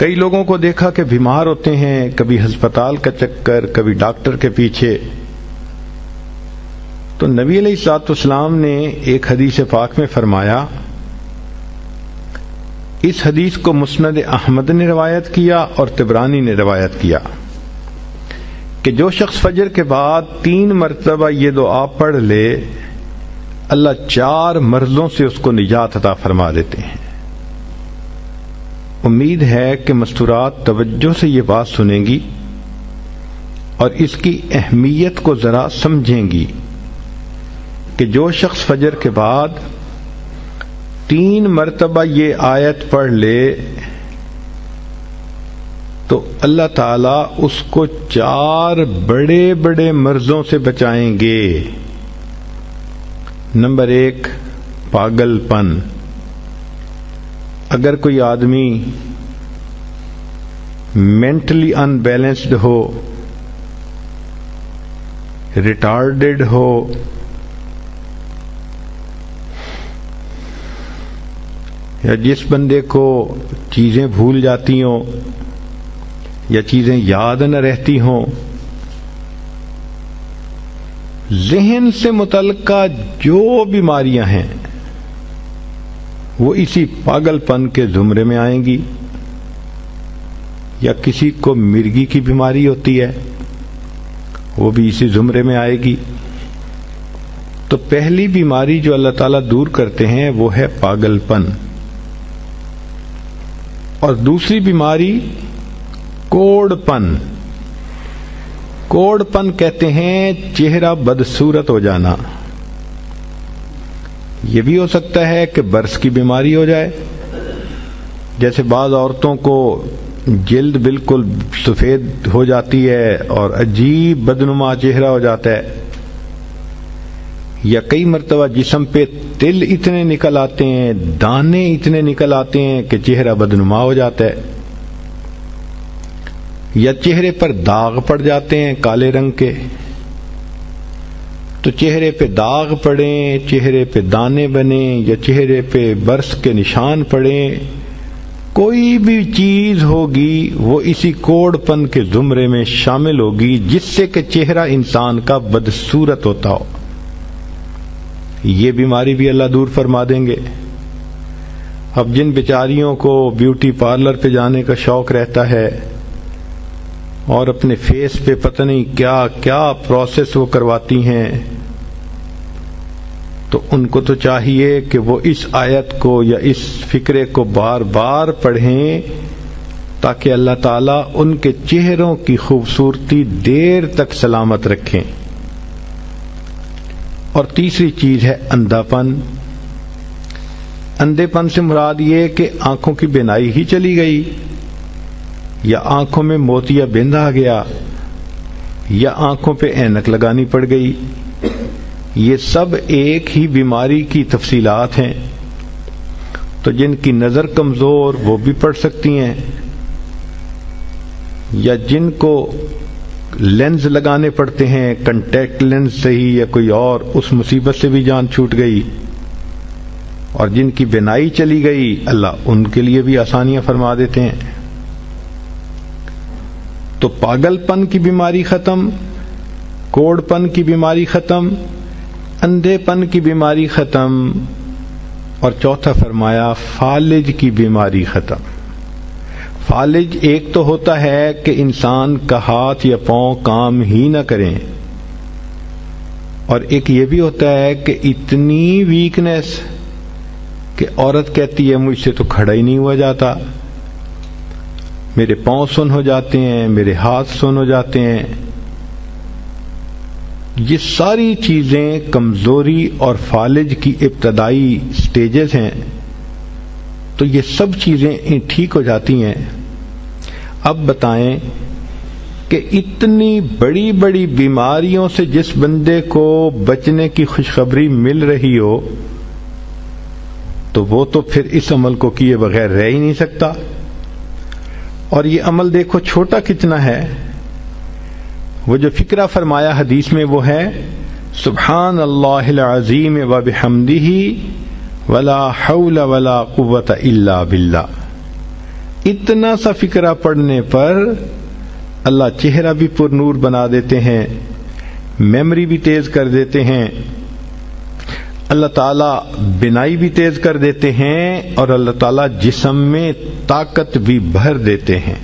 کئی لوگوں کو دیکھا کہ بیمار ہوتے ہیں، کبھی ہسپتال کا چکر، کبھی ڈاکٹر کے پیچھے. تو نبی علیہ الصلوۃ والسلام نے ایک حدیث پاک میں فرمایا، اس حدیث کو مسند احمد نے روایت کیا اور طبرانی نے روایت کیا کہ جو شخص فجر کے بعد 3 مرتبہ یہ دعا پڑھ لے، اللہ 4 مرضوں سے اس کو نجات عطا فرما دیتے ہیں. امید ہے کہ مستورات توجہ سے یہ بات سنیں گی اور اس کی اہمیت کو ذرا سمجھیں گی کہ جو شخص فجر کے بعد 3 مرتبہ یہ آیت پڑھ لے تو اللہ تعالیٰ اس کو 4 بڑے بڑے مرضوں سے بچائیں گے. نمبر 1، پاگل پن. اگر کوئی آدمی مینٹلی ان بیلنسڈ ہو، ریٹارڈڈ ہو، یا جس بندے کو چیزیں بھول جاتی ہوں یا چیزیں یاد نہ رہتی ہوں، ذہن سے متعلقہ جو بیماریاں ہیں وہ اسی پاگل پن کے زمرے میں آئیں گی. یا کسی کو مرگی کی بیماری ہوتی ہے، وہ بھی اسی زمرے میں آئے گی. تو پہلی بیماری جو اللہ تعالیٰ دور کرتے ہیں وہ ہے پاگل پن، اور دوسری بیماری کوڑ پن. کوڑ پن کہتے ہیں چہرہ بدصورت ہو جانا. یہ بھی ہو سکتا ہے کہ برس کی بیماری ہو جائے، جیسے بعض عورتوں کو جلد بالکل سفید ہو جاتی ہے اور عجیب بدنما چہرہ ہو جاتا ہے، یا کئی مرتبہ جسم پہ تل اتنے نکل آتے ہیں، دانے اتنے نکل آتے ہیں کہ چہرہ بدنما ہو جاتا ہے، یا چہرے پر داغ پڑ جاتے ہیں کالے رنگ کے. تو چہرے پہ داغ پڑیں، چہرے پہ دانے بنیں، یا چہرے پہ برس کے نشان پڑیں، کوئی بھی چیز ہوگی وہ اسی کوڑ پن کے زمرے میں شامل ہوگی جس سے کہ چہرہ انسان کا بدصورت ہوتا ہو. یہ بیماری بھی اللہ دور فرما دیں گے. اب جن بیچاریوں کو بیوٹی پارلر پہ جانے کا شوق رہتا ہے اور اپنے فیس پہ پتہ نہیں کیا کیا پروسیس وہ کرواتی ہیں، تو ان کو تو چاہیے کہ وہ اس آیت کو یا اس فکرے کو بار بار پڑھیں تاکہ اللہ تعالیٰ ان کے چہروں کی خوبصورتی دیر تک سلامت رکھیں. اور تیسری چیز ہے اندھا پن. اندھے پن سے مراد یہ کہ آنکھوں کی بینائی ہی چلی گئی، یا آنکھوں میں موتیا بند آ گیا، یا آنکھوں پہ اینک لگانی پڑ گئی. یہ سب ایک ہی بیماری کی تفصیلات ہیں. تو جن کی نظر کمزور وہ بھی پڑھ سکتی ہیں، یا جن کو لینز لگانے پڑتے ہیں، کنٹیکٹ لینز سے ہی یا کوئی اور، اس مصیبت سے بھی جان چھوٹ گئی. اور جن کی بینائی چلی گئی اللہ ان کے لیے بھی آسانیاں فرما دیتے ہیں. تو پاگل پن کی بیماری ختم، کوڑ پن کی بیماری ختم، اندھے پن کی بیماری ختم، اور چوتھا فرمایا فالج کی بیماری ختم. فالج ایک تو ہوتا ہے کہ انسان کا ہاتھ یا پاؤں کام ہی نہ کریں، اور ایک یہ بھی ہوتا ہے کہ اتنی ویکنس کہ عورت کہتی ہے مجھ سے تو کھڑا ہی نہیں ہوا جاتا، میرے پاؤں سن ہو جاتے ہیں، میرے ہاتھ سن ہو جاتے ہیں. یہ ساری چیزیں کمزوری اور فالج کی ابتدائی سٹیجز ہیں. تو یہ سب چیزیں ٹھیک ہو جاتی ہیں. اب بتائیں کہ اتنی بڑی بڑی بیماریوں سے جس بندے کو بچنے کی خوشخبری مل رہی ہو تو وہ تو پھر اس عمل کو کیے بغیر رہ ہی نہیں سکتا. اور یہ عمل دیکھو چھوٹا کتنا ہے. وہ جو فکرہ فرمایا حدیث میں وہ ہے سبحان اللہ العظیم وبحمدہ ولا حول ولا قوت الا باللہ. اتنا سا فقرہ پڑھنے پر اللہ چہرہ بھی پر نور بنا دیتے ہیں، میموری بھی تیز کر دیتے ہیں، اللہ تعالیٰ بینائی بھی تیز کر دیتے ہیں، اور اللہ تعالیٰ جسم میں طاقت بھی بھر دیتے ہیں۔